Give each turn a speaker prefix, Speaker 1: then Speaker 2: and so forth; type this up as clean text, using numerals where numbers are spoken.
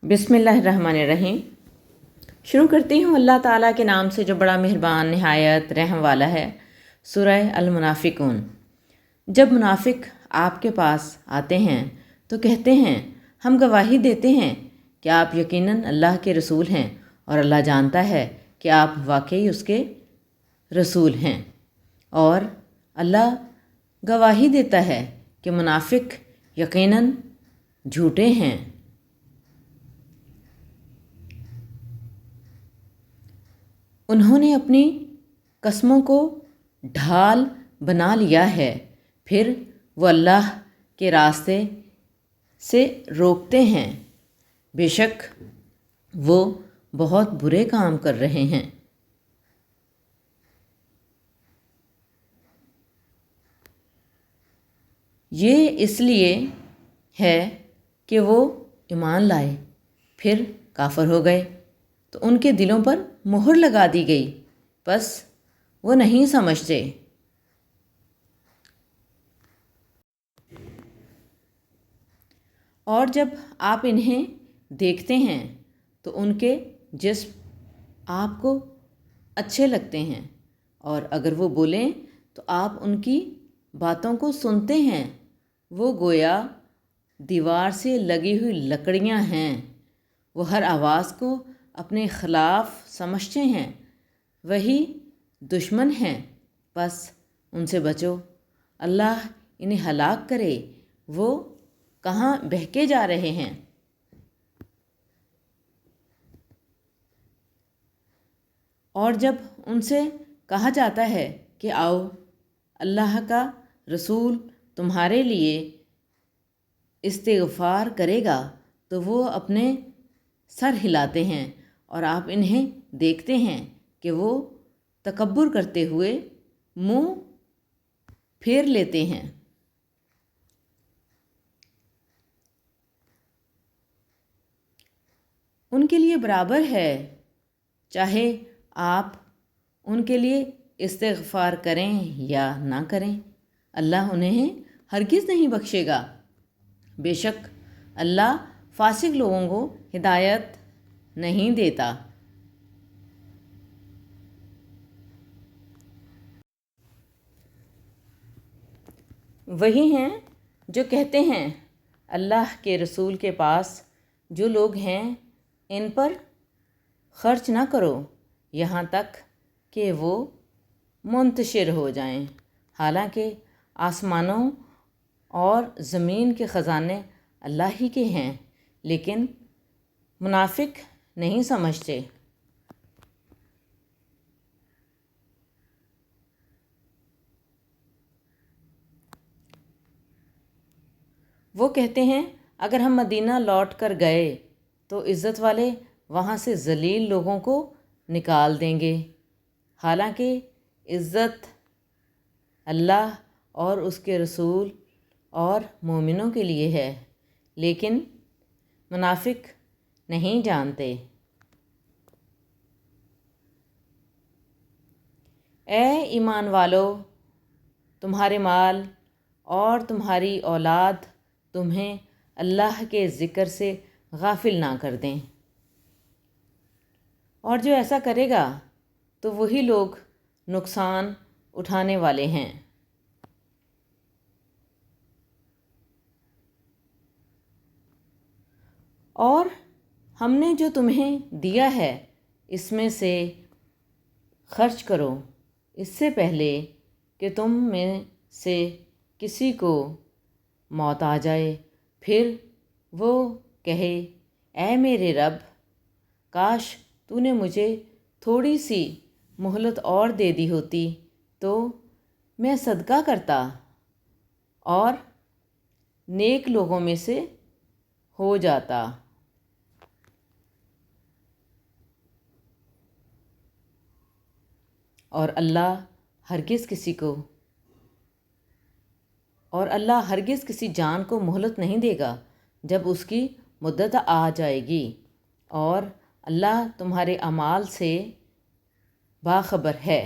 Speaker 1: بسم اللہ الرحمن الرحیم۔ شروع کرتی ہوں اللہ تعالیٰ کے نام سے جو بڑا مہربان نہایت رحم والا ہے۔ سورہ المنافقون۔ جب منافق آپ کے پاس آتے ہیں تو کہتے ہیں ہم گواہی دیتے ہیں کہ آپ یقیناً اللہ کے رسول ہیں، اور اللہ جانتا ہے کہ آپ واقعی اس کے رسول ہیں، اور اللہ گواہی دیتا ہے کہ منافق یقیناً جھوٹے ہیں۔ انہوں نے اپنی قسموں کو ڈھال بنا لیا ہے، پھر وہ اللہ کے راستے سے روکتے ہیں۔ بے شک وہ بہت برے کام کر رہے ہیں۔ یہ اس لیے ہے کہ وہ ایمان لائے پھر کافر ہو گئے تو ان کے دلوں پر مہر لگا دی گئی، بس وہ نہیں سمجھتے۔ اور جب آپ انہیں دیکھتے ہیں تو ان کے جسم آپ کو اچھے لگتے ہیں، اور اگر وہ بولیں تو آپ ان کی باتوں کو سنتے ہیں۔ وہ گویا دیوار سے لگی ہوئی لکڑیاں ہیں، وہ ہر آواز کو اپنے خلاف سمجھتے ہیں۔ وہی دشمن ہیں، بس ان سے بچو، اللہ انہیں ہلاک کرے، وہ کہاں بہکے جا رہے ہیں۔ اور جب ان سے کہا جاتا ہے کہ آؤ، اللہ کا رسول تمہارے لیے استغفار کرے گا، تو وہ اپنے سر ہلاتے ہیں، اور آپ انہیں دیکھتے ہیں کہ وہ تکبر کرتے ہوئے منہ پھیر لیتے ہیں۔ ان کے لیے برابر ہے، چاہے آپ ان کے لیے استغفار کریں یا نہ کریں، اللہ انہیں ہرگز نہیں بخشے گا۔ بے شک اللہ فاسق لوگوں کو ہدایت نہیں دیتا۔ وہی ہیں جو کہتے ہیں اللہ کے رسول کے پاس جو لوگ ہیں ان پر خرچ نہ کرو یہاں تک کہ وہ منتشر ہو جائیں، حالانکہ آسمانوں اور زمین کے خزانے اللہ ہی کے ہیں، لیکن منافق نہیں سمجھتے۔ وہ کہتے ہیں اگر ہم مدینہ لوٹ کر گئے تو عزت والے وہاں سے ذلیل لوگوں کو نکال دیں گے، حالانکہ عزت اللہ اور اس کے رسول اور مومنوں کے لیے ہے، لیکن منافق نہیں جانتے۔ اے ایمان والو، تمہارے مال اور تمہاری اولاد تمہیں اللہ کے ذکر سے غافل نہ کر دیں، اور جو ایسا کرے گا تو وہی لوگ نقصان اٹھانے والے ہیں۔ اور ہم نے جو تمہیں دیا ہے اس میں سے خرچ کرو، اس سے پہلے کہ تم میں سے کسی کو موت آ جائے، پھر وہ کہے اے میرے رب، کاش تو نے مجھے تھوڑی سی مہلت اور دے دی ہوتی تو میں صدقہ کرتا اور نیک لوگوں میں سے ہو جاتا۔ اور اللہ ہرگز کسی جان کو مہلت نہیں دے گا جب اس کی مدت آ جائے گی، اور اللہ تمہارے اعمال سے باخبر ہے۔